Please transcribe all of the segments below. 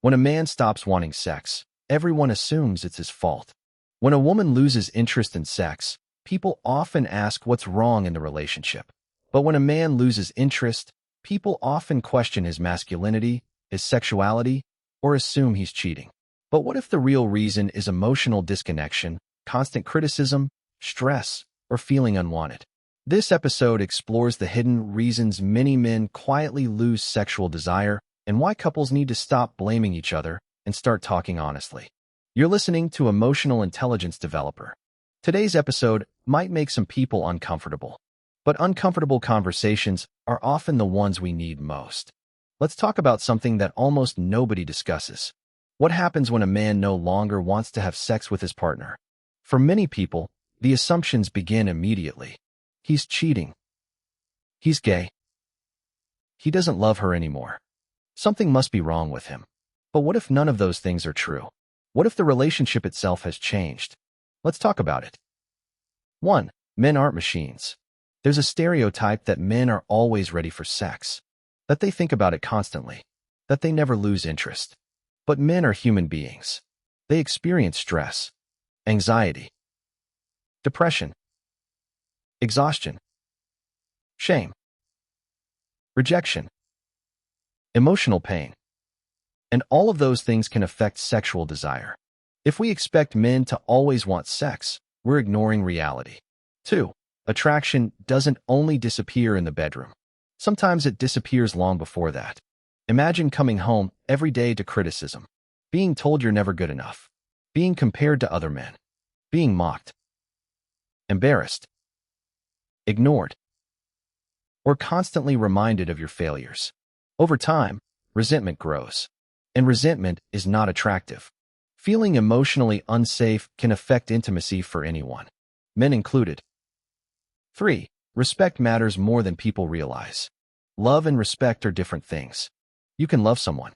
When a man stops wanting sex, everyone assumes it's his fault. When a woman loses interest in sex, people often ask what's wrong in the relationship. But when a man loses interest, people often question his masculinity, his sexuality, or assume he's cheating. But what if the real reason is emotional disconnection, constant criticism, stress, or feeling unwanted? This episode explores the hidden reasons many men quietly lose sexual desire and why couples need to stop blaming each other and start talking honestly. You're listening to Emotional Intelligence Developer. Today's episode might make some people uncomfortable, but uncomfortable conversations are often the ones we need most. Let's talk about something that almost nobody discusses. What happens when a man no longer wants to have sex with his partner? For many people, the assumptions begin immediately. He's cheating. He's gay. He doesn't love her anymore. Something must be wrong with him. But what if none of those things are true? What if the relationship itself has changed? Let's talk about it. 1. Men aren't machines. There's a stereotype that men are always ready for sex, that they think about it constantly, that they never lose interest. But men are human beings. They experience stress, anxiety, depression, exhaustion, shame, rejection, emotional pain. And all of those things can affect sexual desire. If we expect men to always want sex, we're ignoring reality. 2. Attraction doesn't only disappear in the bedroom. Sometimes it disappears long before that. Imagine coming home every day to criticism, being told you're never good enough, being compared to other men, being mocked, embarrassed, ignored, or constantly reminded of your failures. Over time, resentment grows. And resentment is not attractive. Feeling emotionally unsafe can affect intimacy for anyone, men included. 3. Respect matters more than people realize. Love and respect are different things. You can love someone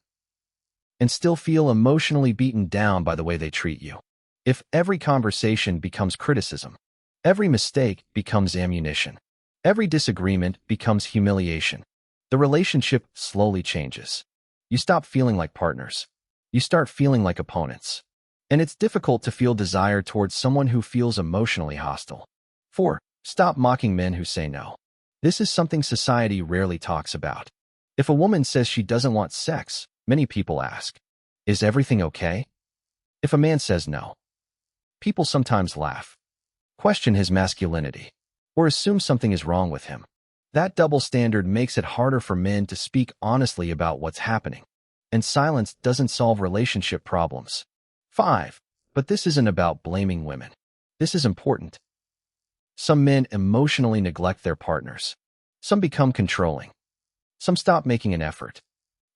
and still feel emotionally beaten down by the way they treat you. If every conversation becomes criticism, every mistake becomes ammunition, every disagreement becomes humiliation, the relationship slowly changes. You stop feeling like partners. You start feeling like opponents. And it's difficult to feel desire towards someone who feels emotionally hostile. 4. Stop mocking men who say no. This is something society rarely talks about. If a woman says she doesn't want sex, many people ask, "Is everything okay?" If a man says no, people sometimes laugh, question his masculinity, or assume something is wrong with him. That double standard makes it harder for men to speak honestly about what's happening. And silence doesn't solve relationship problems. 5. But this isn't about blaming women. This is important. Some men emotionally neglect their partners. Some become controlling. Some stop making an effort.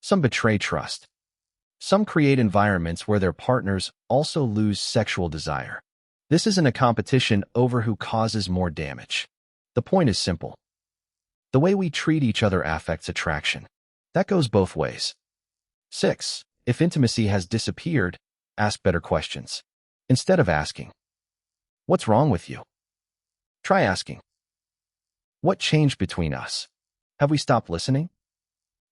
Some betray trust. Some create environments where their partners also lose sexual desire. This isn't a competition over who causes more damage. The point is simple. The way we treat each other affects attraction. That goes both ways. 6. If intimacy has disappeared, ask better questions. Instead of asking, "What's wrong with you?" try asking, "What changed between us?" Have we stopped listening?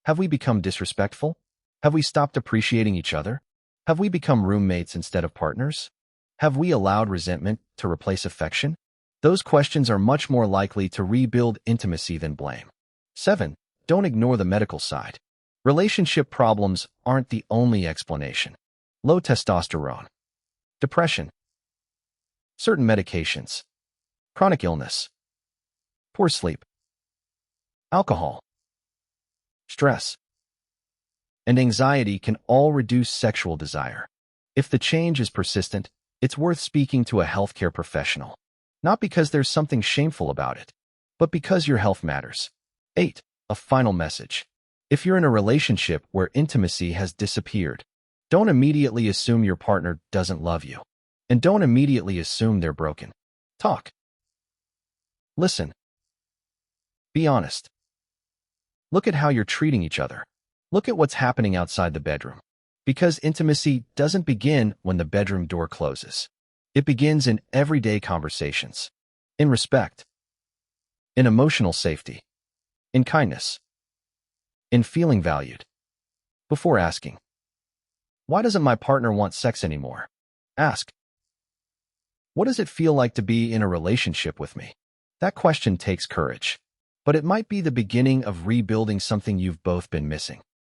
Have we become disrespectful? Have we stopped appreciating each other? Have we become roommates instead of partners? Have we allowed resentment to replace affection? Those questions are much more likely to rebuild intimacy than blame. 7. Don't ignore the medical side. Relationship problems aren't the only explanation. Low testosterone, depression, certain medications, chronic illness, poor sleep, alcohol, stress, and anxiety can all reduce sexual desire. If the change is persistent, it's worth speaking to a healthcare professional. Not because there's something shameful about it, but because your health matters. 8. A final message. If you're in a relationship where intimacy has disappeared, don't immediately assume your partner doesn't love you. And don't immediately assume they're broken. Talk. Listen. Be honest. Look at how you're treating each other. Look at what's happening outside the bedroom. Because intimacy doesn't begin when the bedroom door closes. It begins in everyday conversations, in respect, in emotional safety, in kindness, in feeling valued. Before asking, Why doesn't my partner want sex anymore? Ask, what does it feel like to be in a relationship with me? That question takes courage, but it might be the beginning of rebuilding something you've both been missing.